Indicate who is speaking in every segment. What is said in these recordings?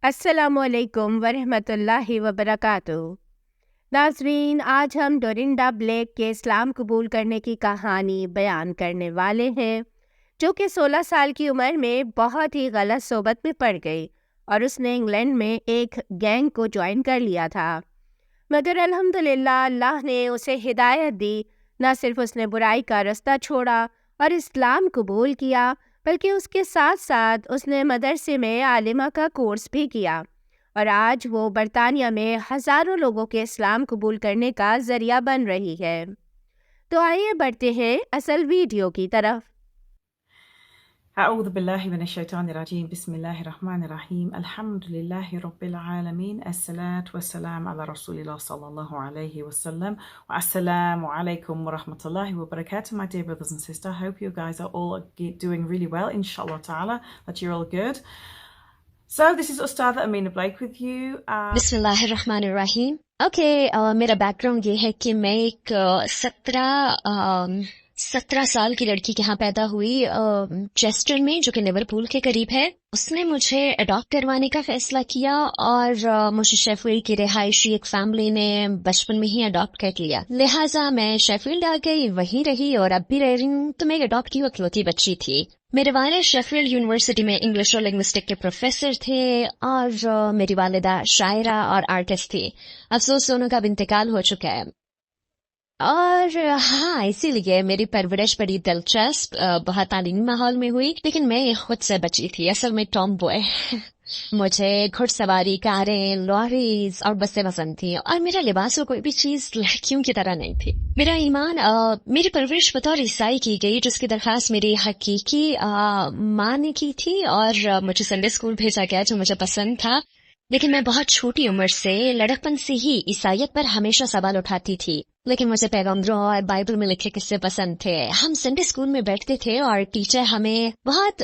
Speaker 1: السلام علیکم ورحمۃ اللہ وبرکاتہ۔ ناظرین، آج ہم ڈورنڈا بلیک کے اسلام قبول کرنے کی کہانی بیان کرنے والے ہیں، جو کہ 16 سال کی عمر میں بہت ہی غلط صحبت میں پڑ گئی اور اس نے انگلینڈ میں ایک گینگ کو جوائن کر لیا تھا، مگر الحمدللہ اللہ نے اسے ہدایت دی۔ نہ صرف اس نے برائی کا رستہ چھوڑا اور اسلام قبول کیا، بلکہ اس کے ساتھ ساتھ اس نے مدرسے میں عالمہ کا کورس بھی کیا، اور آج وہ برطانیہ میں ہزاروں لوگوں کے اسلام قبول کرنے کا ذریعہ بن رہی ہے۔ تو آئیے بڑھتے ہیں اصل ویڈیو کی طرف۔
Speaker 2: اعوذ باللہ من الشیطان الرجیم، بسم اللہ الرحمن الرحیم، الحمد للہ رب العالمین، الصلاة والسلام علی رسول اللہ صلی اللہ علیہ وسلم، السلام علیکم ورحمۃ اللہ وبرکاتہ. My dear brothers and sisters, I hope you guys are all doing really well, inshallah ta'ala, that you're all good. So this is Ustadha Amina Blake with you.
Speaker 3: بسم اللہ الرحمن الرحیم. میرا بیک گراؤنڈ یہ ہے کہ میں ایک 17 سال کی لڑکی کے ہاں پیدا ہوئی چیسٹر میں، جو کہ لیورپول کے قریب ہے. اس نے مجھے اڈاپٹ کروانے کا فیصلہ کیا اور مجھے شیفیلڈ کی رہائشی ایک فیملی نے بچپن میں ہی اڈاپٹ کر لیا، لہٰذا میں شیفیلڈ آ گئی، وہیں رہی اور اب بھی رہ رہی ہوں. تو میں ایک اڈاپٹ کی ہوئی اکلوتی بچی تھی. میرے والد شیفیلڈ یونیورسٹی میں انگلش اور لنگوسٹک کے پروفیسر تھے اور میری والدہ شاعرہ اور آرٹسٹ تھی. افسوس دونوں کا اب انتقال ہو چکا ہے. اور ہاں، اسی لیے میری پرورش بڑی دلچسپ بہت تعلیمی ماحول میں ہوئی، لیکن میں خود سے بچی تھی، اصل میں ٹام بوائے. مجھے گھڑ سواری، کاریں، لوریز اور بسیں پسند تھیں، اور میرا لباس وہ کوئی بھی چیز لڑکیوں کی طرح نہیں تھی. میرا ایمان، میری پرورش بطور عیسائی کی گئی، جس کی درخواست میری حقیقی ماں نے کی تھی، اور مجھے سنڈے اسکول بھیجا گیا جو مجھے پسند تھا. لیکن میں بہت چھوٹی عمر سے لڑکپن سے ہی عیسائیت پر ہمیشہ سوال اٹھاتی تھی. لیکن مجھے پیغمبروں اور بائبل میں لکھے قصے پسند تھے. ہم سنڈے اسکول میں بیٹھتے تھے اور ٹیچر ہمیں بہت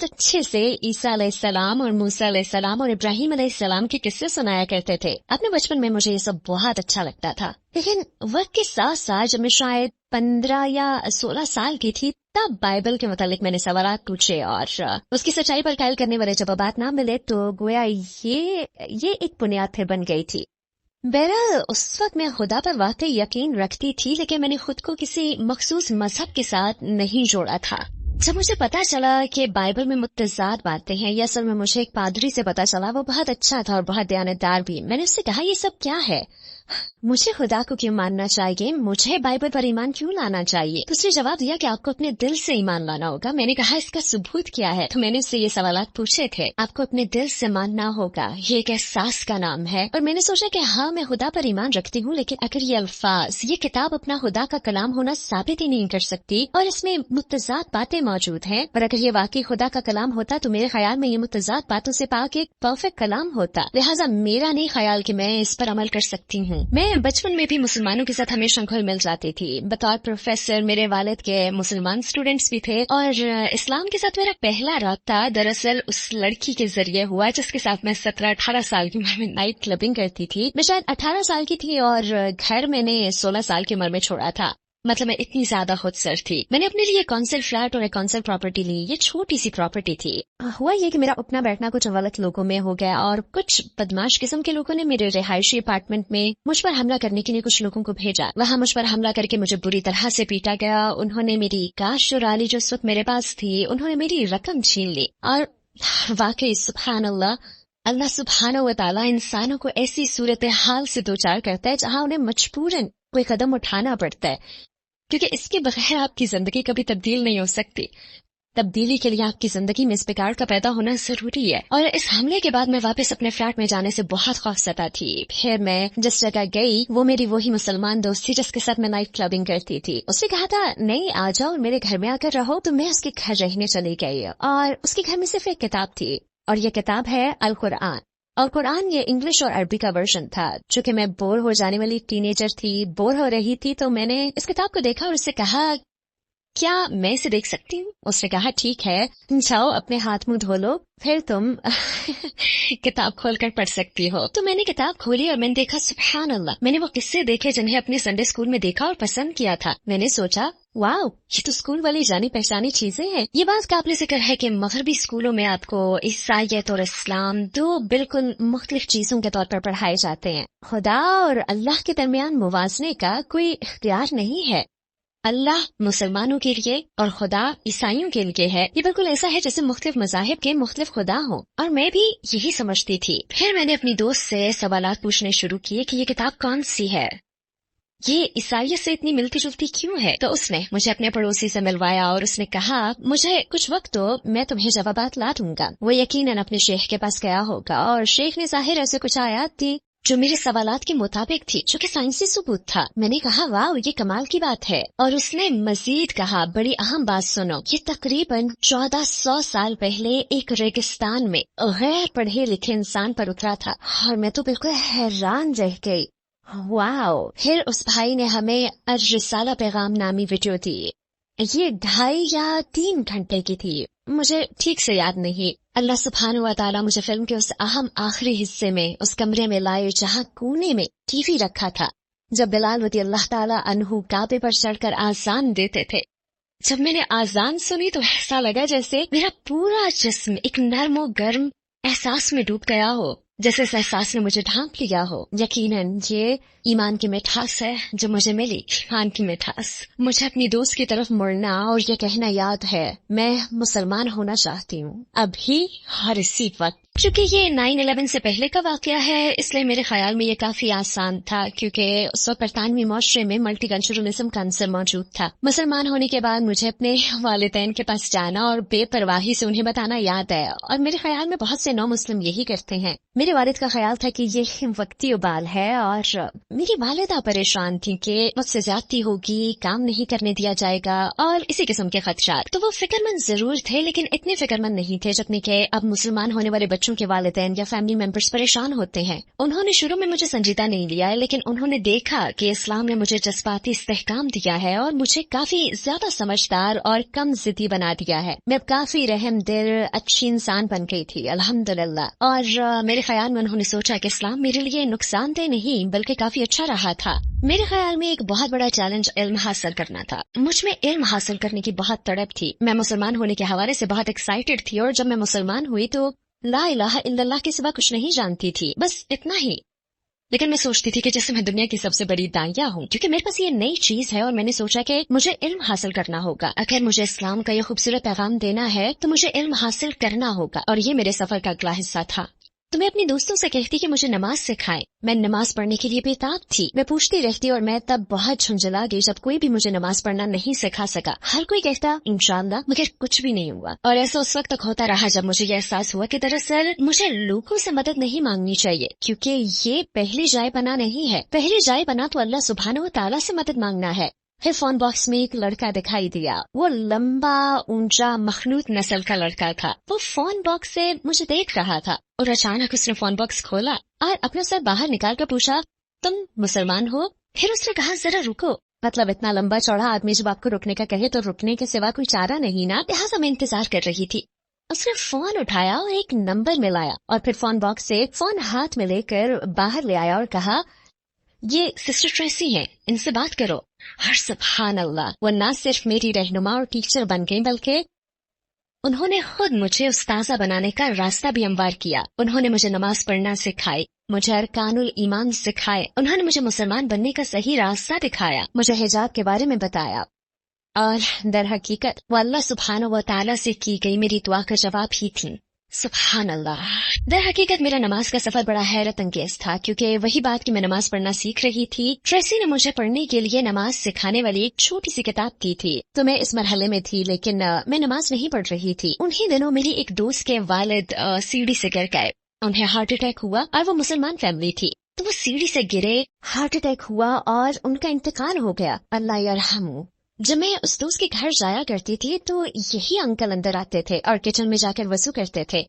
Speaker 3: اچھے سے عیسیٰ علیہ السلام اور موسیٰ علیہ السلام اور ابراہیم علیہ السلام کے قصے سنایا کرتے تھے. اپنے بچپن میں مجھے یہ سب بہت اچھا لگتا تھا. لیکن وقت کے ساتھ ساتھ جب میں شاید 15 یا 16 سال کی تھی، تب بائبل کے متعلق میں نے سوالات پوچھے، اور اس کی سچائی پر قائل کرنے والے جوابات نہ ملے تو گویا یہ ایک بنیاد پھر بن گئی تھی. بہرحال اس وقت میں خدا پر واقعی یقین رکھتی تھی، لیکن میں نے خود کو کسی مخصوص مذہب کے ساتھ نہیں جوڑا تھا. جب مجھے پتا چلا کہ بائبل میں متضاد باتیں ہیں، یہ اصل میں مجھے ایک پادری سے پتا چلا، وہ بہت اچھا تھا اور بہت دیانتدار بھی. میں نے اس سے کہا، یہ سب کیا ہے؟ مجھے خدا کو کیوں ماننا چاہیے؟ مجھے بائبل پر ایمان کیوں لانا چاہیے؟ تو اس نے جواب دیا کہ آپ کو اپنے دل سے ایمان لانا ہوگا. میں نے کہا، اس کا ثبوت کیا ہے؟ تو میں نے اس سے یہ سوالات پوچھے تھے. آپ کو اپنے دل سے ماننا ہوگا، یہ ایک احساس کا نام ہے. اور میں نے سوچا کہ ہاں، میں خدا پر ایمان رکھتی ہوں، لیکن اگر یہ الفاظ، یہ کتاب اپنا خدا کا کلام ہونا ثابت ہی نہیں کر سکتی اور اس میں متضاد باتیں موجود ہیں، اور اگر یہ واقعی خدا کا کلام ہوتا تو میرے خیال میں یہ متضاد باتوں سے پاک ایک پرفیکٹ کلام ہوتا. لہٰذا میرا نہیں خیال کہ میں اس پر عمل کر سکتی ہوں. میں بچپن میں بھی مسلمانوں کے ساتھ ہمیشہ گھل مل جاتی تھی. بطور پروفیسر میرے والد کے مسلمان اسٹوڈینٹس بھی تھے، اور اسلام کے ساتھ میرا پہلا رابطہ دراصل اس لڑکی کے ذریعے ہوا جس کے ساتھ میں 17-18 سال کی عمر میں نائٹ کلبنگ کرتی تھی. میں شاید 18 سال کی تھی اور گھر میں نے 16 سال کی عمر میں چھوڑا تھا. مطلب میں اتنی زیادہ خود سر تھی. میں نے اپنے لیے کونسل فلیٹ اور ایک کونسل پراپرٹی لی. یہ چھوٹی سی پراپرٹی تھی. ہوا یہ کہ میرا اٹھنا بیٹھنا کچھ غلط لوگوں میں ہو گیا، اور کچھ بدماش قسم کے لوگوں نے میرے رہائشی اپارٹمنٹ میں مجھ پر حملہ کرنے کے لیے کچھ لوگوں کو بھیجا. وہاں مجھ پر حملہ کر کے مجھے بری طرح سے پیٹا گیا. انہوں نے میری کاش چرا لی جو اس وقت میرے پاس تھی. انہوں نے میری رقم چھین لی. اور واقعی سبحان اللہ سبحانہ و تعالیٰ انسانوں کو ایسی صورتحال سے دوچار کرتا ہے جہاں انہیں مجبوراً کوئی قدم اٹھانا پڑتا ہے، کیونکہ اس کے بغیر آپ کی زندگی کبھی تبدیل نہیں ہو سکتی. تبدیلی کے لیے آپ کی زندگی میں اسپیکار کا پیدا ہونا ضروری ہے. اور اس حملے کے بعد میں واپس اپنے فلیٹ میں جانے سے بہت خوفزدہ تھی. پھر میں جس جگہ گئی وہ میری وہی مسلمان دوست تھی جس کے ساتھ میں نائٹ کلبنگ کرتی تھی. اس نے کہا تھا، نہیں آ جاؤ اور میرے گھر میں آ کر رہو. تو میں اس کے گھر رہنے چلی گئی، اور اس کے گھر میں صرف ایک کتاب تھی، اور یہ کتاب ہے القرآن. اور قرآن یہ انگلش اور عربی کا ورژن تھا. چونکہ میں بور ہو جانے والی ٹین ایجر تھی، بور ہو رہی تھی، تو میں نے اس کتاب کو دیکھا اور اس سے کہا کیا میں اسے دیکھ سکتی ہوں؟ اس نے کہا ٹھیک ہے، جاؤ اپنے ہاتھ منہ دھو لو، پھر تم کتاب کھول کر پڑھ سکتی ہو۔ تو میں نے کتاب کھولی اور میں نے دیکھا سبحان اللہ، میں نے وہ قصے دیکھے جنہیں اپنے سنڈے اسکول میں دیکھا اور پسند کیا تھا۔ میں نے سوچا واو، یہ تو اسکول والی جانی پہچانی چیزیں ہیں۔ یہ بات قابل ذکر ہے کہ مغربی اسکولوں میں آپ کو عیسائیت اور اسلام دو بالکل مختلف چیزوں کے طور پر پڑھائے جاتے ہیں۔ خدا اور اللہ کے درمیان موازنے کا کوئی اختیار نہیں ہے۔ اللہ مسلمانوں کے لیے اور خدا عیسائیوں کے لیے ہے۔ یہ بالکل ایسا ہے جیسے مختلف مذاہب کے مختلف خدا ہوں، اور میں بھی یہی سمجھتی تھی۔ پھر میں نے اپنی دوست سے سوالات پوچھنے شروع کیے کہ یہ کتاب کون سی ہے، یہ عیسائیت سے اتنی ملتی جلتی کیوں ہے؟ تو اس نے مجھے اپنے پڑوسی سے ملوایا اور اس نے کہا مجھے کچھ وقت دو، میں تمہیں جوابات لا دوں گا۔ وہ یقیناً اپنے شیخ کے پاس گیا ہوگا اور شیخ نے ظاہر ایسے کچھ آیات دی جو میرے سوالات کے مطابق تھی، جو کہ سائنسی ثبوت تھا۔ میں نے کہا واو، یہ کمال کی بات ہے۔ اور اس نے مزید کہا بڑی اہم بات سنو، یہ تقریباً 1400 سال پہلے ایک ریگستان میں غیر پڑھے لکھے انسان پر اترا تھا، اور میں تو بالکل حیران رہ گئی۔ واو۔ پھر اس بھائی نے ہمیں الرسالہ پیغام نامی ویڈیو دی، یہ 2.5 یا 3 گھنٹے کی تھی، مجھے ٹھیک سے یاد نہیں۔ اللہ سبحانہ و تعالیٰ مجھے فلم کے اس اہم آخری حصے میں اس کمرے میں لائے جہاں کونے میں ٹی وی رکھا تھا، جب بلال رضی اللہ تعالیٰ عنہ کعبے پر چڑھ کر آذان دیتے تھے۔ جب میں نے آذان سنی تو ایسا لگا جیسے میرا پورا جسم ایک نرم و گرم احساس میں ڈوب گیا ہو، جیسے اس احساس نے مجھے ڈھانپ لیا ہو۔ یقیناً یہ ایمان کی مٹھاس ہے جو مجھے ملی، ایمان کی مٹھاس۔ مجھے اپنی دوست کی طرف مڑنا اور یہ کہنا یاد ہے میں مسلمان ہونا چاہتی ہوں، ابھی اور اسی وقت۔ چونکہ یہ 9/11 سے پہلے کا واقعہ ہے، اس لیے میرے خیال میں یہ کافی آسان تھا، کیونکہ اس وقت برطانوی معاشرے میں ملٹی کلچرلزم کا عنصر موجود تھا۔ مسلمان ہونے کے بعد مجھے اپنے والدین کے پاس جانا اور بے پرواہی سے انہیں بتانا یاد ہے، اور میرے خیال میں بہت سے نو مسلم یہی کرتے ہیں۔ میرے والد کا خیال تھا کہ یہ وقتی ابال ہے، اور میری والدہ پریشان تھی کہ مجھ سے زیادتی ہوگی، کام نہیں کرنے دیا جائے گا، اور اسی قسم کے خدشات۔ تو وہ فکر مند ضرور تھے، لیکن اتنے فکر مند نہیں تھے جتنے کہ اب مسلمان ہونے والے بچوں کے والدین یا فیملی ممبرز پریشان ہوتے ہیں۔ انہوں نے شروع میں مجھے سنجیدہ نہیں لیا، لیکن انہوں نے دیکھا کہ اسلام نے مجھے جذباتی استحکام دیا ہے اور مجھے کافی زیادہ سمجھدار اور کم ضدی بنا دیا ہے۔ میں اب کافی رحم دل اچھی انسان بن گئی تھی الحمدللہ، اور میرے خیال میں انہوں نے سوچا کہ اسلام میرے لیے نقصان دہ نہیں بلکہ کافی اچھا رہا تھا۔ میرے خیال میں ایک بہت بڑا چیلنج علم حاصل کرنا تھا۔ مجھ میں علم حاصل کرنے کی بہت تڑپ تھی۔ میں مسلمان ہونے کے حوالے سے بہت ایکسائٹڈ تھی، اور جب میں مسلمان ہوئی تو لا الہ الا اللہ کے سوا کچھ نہیں جانتی تھی، بس اتنا ہی۔ لیکن میں سوچتی تھی کہ جیسے میں دنیا کی سب سے بڑی داعیہ ہوں، کیونکہ میرے پاس یہ نئی چیز ہے، اور میں نے سوچا کہ مجھے علم حاصل کرنا ہوگا۔ اگر مجھے اسلام کا یہ خوبصورت پیغام دینا ہے تو مجھے علم حاصل کرنا ہوگا، اور یہ میرے سفر کا اگلا حصہ تھا۔ تو میں اپنی دوستوں سے کہتی کہ مجھے نماز سکھائیں۔ میں نماز پڑھنے کے لیے بےتاب تھی، میں پوچھتی رہتی، اور میں تب بہت جھنجھلا گئی جب کوئی بھی مجھے نماز پڑھنا نہیں سکھا سکا۔ ہر کوئی کہتا انشاءاللہ، مگر کچھ بھی نہیں ہوا۔ اور ایسا اس وقت تک ہوتا رہا جب مجھے یہ احساس ہوا کہ دراصل مجھے لوگوں سے مدد نہیں مانگنی چاہیے، کیونکہ یہ پہلی جائے پناہ نہیں ہے۔ پہلی جائے پناہ تو اللہ سبحانہ و تعالیٰ سے مدد مانگنا ہے۔ پھر فون باکس میں ایک لڑکا دکھائی دیا، وہ لمبا اونچا مخلوط نسل کا لڑکا تھا۔ وہ فون باکس سے مجھے دیکھ رہا تھا، اور اچانک اس نے فون باکس کھولا اور اپنا سر باہر نکال کر پوچھا تم مسلمان ہو؟ پھر اس نے کہا ذرا رکو۔ مطلب اتنا لمبا چوڑا آدمی جب آپ کو رکنے کا کہے تو رکنے کے سوا کوئی چارہ نہیں نا، لہٰذا میں انتظار کر رہی تھی۔ اس نے فون اٹھایا اور ایک نمبر ملایا، اور پھر فون باکس سے فون ہاتھ میں لے کر باہر لے آیا اور کہا یہ سسٹر ٹریسی ہیں، ان سے بات کرو۔ اور سبحان اللہ، وہ نہ صرف میری رہنما اور ٹیچر بن گئی بلکہ انہوں نے خود مجھے استاذہ بنانے کا راستہ بھی ہموار کیا۔ انہوں نے مجھے نماز پڑھنا سکھائی، مجھے ارکان الایمان سکھائے، انہوں نے مجھے مسلمان بننے کا صحیح راستہ دکھایا، مجھے حجاب کے بارے میں بتایا، اور در حقیقت وہ اللہ سبحانہ و تعالیٰ سے کی گئی میری دعا کا جواب ہی تھی۔ سبحان اللہ۔ در حقیقت میرا نماز کا سفر بڑا حیرت انگیز تھا، کیونکہ وہی بات کہ میں نماز پڑھنا سیکھ رہی تھی، ٹریسی نے مجھے پڑھنے کے لیے نماز سکھانے والی ایک چھوٹی سی کتاب دی تھی۔ تو میں اس مرحلے میں تھی، لیکن میں نماز نہیں پڑھ رہی تھی۔ انہی دنوں میری ایک دوست کے والد سیڑھی سے گر گئے، انہیں ہارٹ اٹیک ہوا، اور وہ مسلمان فیملی تھی، تو وہ سیڑھی سے گرے، ہارٹ اٹیک ہوا اور ان کا انتقال ہو گیا، اللہ یرحمہ۔ جب میں اس دوست کے گھر جایا کرتی تھی تو یہی انکل اندر آتے تھے اور کچن میں جا کر وضو کرتے تھے۔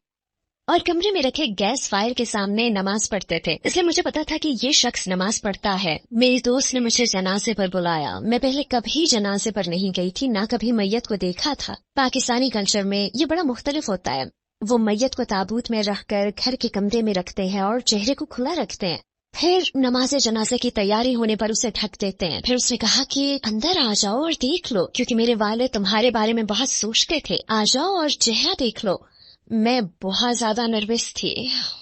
Speaker 3: اور کمرے میں رکھے گیس فائر کے سامنے نماز پڑھتے تھے، اس لیے مجھے پتا تھا کہ یہ شخص نماز پڑھتا ہے۔ میری دوست نے مجھے جنازے پر بلایا۔ میں پہلے کبھی جنازے پر نہیں گئی تھی، نہ کبھی میت کو دیکھا تھا۔ پاکستانی کلچر میں یہ بڑا مختلف ہوتا ہے، وہ میت کو تابوت میں رکھ کر گھر کے کمرے میں رکھتے ہیں اور چہرے کو کھلا رکھتے ہیں، پھر نماز جنازے کی تیاری ہونے پر اسے ڈھک دیتے ہیں۔ پھر اس نے کہا کہ اندر آ جاؤ اور دیکھ لو، کیونکہ میرے والد تمہارے بارے میں بہت سوچتے تھے، آ جاؤ اور چہرہ دیکھ لو۔ میں بہت زیادہ نروس تھی۔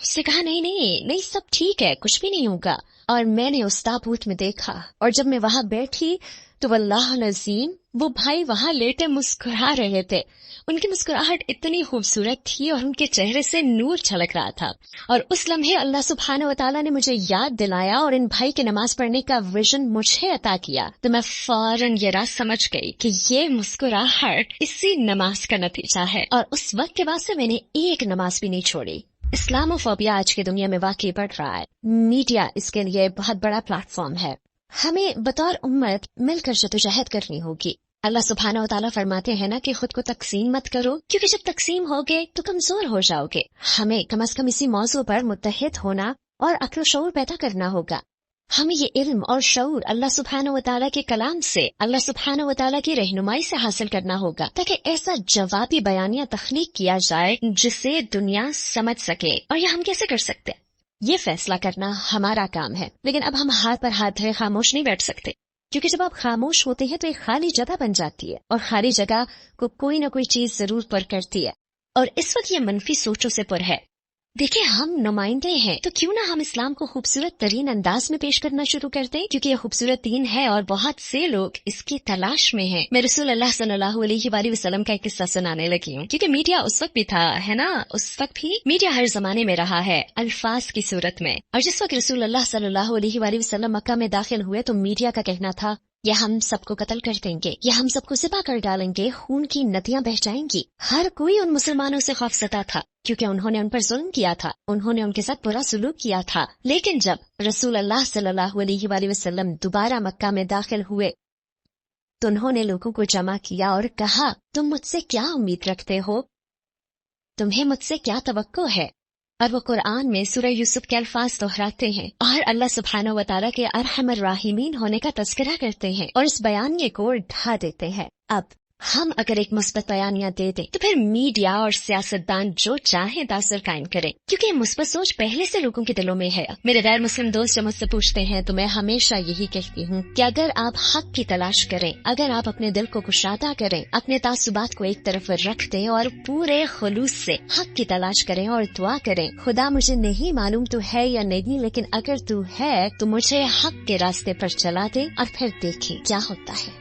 Speaker 3: اس نے کہا نہیں سب ٹھیک ہے، کچھ بھی نہیں ہوگا۔ اور میں نے اس تابوت میں دیکھا، اور جب میں وہاں بیٹھی تو واللہ العظیم وہ بھائی وہاں لیٹے مسکرا رہے تھے۔ ان کی مسکراہٹ اتنی خوبصورت تھی اور ان کے چہرے سے نور چھلک رہا تھا، اور اس لمحے اللہ سبحانہ و تعالیٰ نے مجھے یاد دلایا اور ان بھائی کے نماز پڑھنے کا ویژن مجھے عطا کیا، تو میں فوراً یہ راز سمجھ گئی کہ یہ مسکراہٹ اسی نماز کا نتیجہ ہے، اور اس وقت کے بعد سے میں نے ایک نماز بھی نہیں چھوڑی۔ اسلاموفوبیا آج کی دنیا میں واقعی بڑھ رہا ہے، میڈیا اس کے لیے بہت بڑا پلیٹ فارم ہے۔ ہمیں بطور امت مل کر جدوجہد کرنی ہوگی۔ اللہ سبحانہ و تعالیٰ فرماتے ہیں نا کہ خود کو تقسیم مت کرو، کیونکہ جب تقسیم ہوگے تو کمزور ہو جاؤ گے۔ ہمیں کم از کم اسی موضوع پر متحد ہونا اور عقل و شعور پیدا کرنا ہوگا۔ ہمیں یہ علم اور شعور اللہ سبحانہ و تعالیٰ کے کلام سے، اللہ سبحانہ و تعالیٰ کی رہنمائی سے حاصل کرنا ہوگا، تاکہ ایسا جوابی بیانیہ تخلیق کیا جائے جسے دنیا سمجھ سکے۔ اور یہ ہم کیسے کر سکتے؟ یہ فیصلہ کرنا ہمارا کام ہے، لیکن اب ہم ہاتھ پر ہاتھ دھرے خاموش نہیں بیٹھ سکتے، کیونکہ جب آپ خاموش ہوتے ہیں تو ایک خالی جگہ بن جاتی ہے، اور خالی جگہ کو کوئی نہ کوئی چیز ضرور پر کرتی ہے، اور اس وقت یہ منفی سوچوں سے پر ہے۔ دیکھیں، ہم نمائندے ہیں، تو کیوں نہ ہم اسلام کو خوبصورت ترین انداز میں پیش کرنا شروع کر دیں، کیونکہ یہ خوبصورت دین ہے اور بہت سے لوگ اس کی تلاش میں ہیں۔ میں رسول اللہ صلی اللہ علیہ وآلہ وسلم کا ایک قصہ سنانے لگی ہوں، کیونکہ میڈیا اس وقت بھی تھا، ہے نا، اس وقت بھی میڈیا ہر زمانے میں رہا ہے، الفاظ کی صورت میں۔ اور جس وقت رسول اللہ صلی اللہ علیہ وآلہ وسلم مکہ میں داخل ہوئے تو میڈیا کا کہنا تھا یہ ہم سب کو قتل کر دیں گے، یہ ہم سب کو ذبح کر ڈالیں گے، خون کی ندیاں بہہ جائیں گی۔ ہر کوئی ان مسلمانوں سے خوفزدہ تھا، کیونکہ انہوں نے ان پر ظلم کیا تھا، انہوں نے ان کے ساتھ برا سلوک کیا تھا۔ لیکن جب رسول اللہ صلی اللہ علیہ وآلہ وسلم دوبارہ مکہ میں داخل ہوئے تو انہوں نے لوگوں کو جمع کیا اور کہا، تم مجھ سے کیا امید رکھتے ہو؟ تمہیں مجھ سے کیا توقع ہے؟ اور وہ قرآن میں سورہ یوسف کے الفاظ دہراتے ہیں اور اللہ سبحانہ و تعالیٰ کے ارحم الراحمین ہونے کا تذکرہ کرتے ہیں اور اس بیانیے کو ڈھا دیتے ہیں۔ اب ہم اگر ایک مثبت بیانیہ دے دیں تو پھر میڈیا اور سیاستدان جو چاہیں تاثر قائم کریں، کیونکہ یہ مثبت سوچ پہلے سے لوگوں کے دلوں میں ہے۔ میرے غیر مسلم دوست جب مجھ سے پوچھتے ہیں تو میں ہمیشہ یہی کہتی ہوں کہ اگر آپ حق کی تلاش کریں، اگر آپ اپنے دل کو کشادہ کریں، اپنے تعصبات کو ایک طرف رکھ دیں اور پورے خلوص سے حق کی تلاش کریں اور دعا کریں، خدا مجھے نہیں معلوم تو ہے یا نہیں، لیکن اگر تو ہے تو مجھے حق کے راستے پر چلا دے، اور پھر دیکھیں کیا ہوتا ہے۔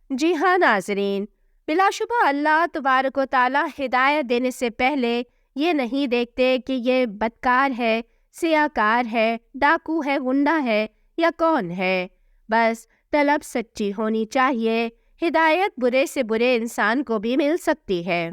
Speaker 1: جی ہاں ناظرین، بلا شبہ اللہ تبارک و تعالیٰ ہدایت دینے سے پہلے یہ نہیں دیکھتے کہ یہ بدکار ہے، سیاکار ہے، ڈاکو ہے، غنڈہ ہے یا کون ہے۔ بس طلب سچی ہونی چاہیے، ہدایت برے سے برے انسان کو بھی مل سکتی ہے۔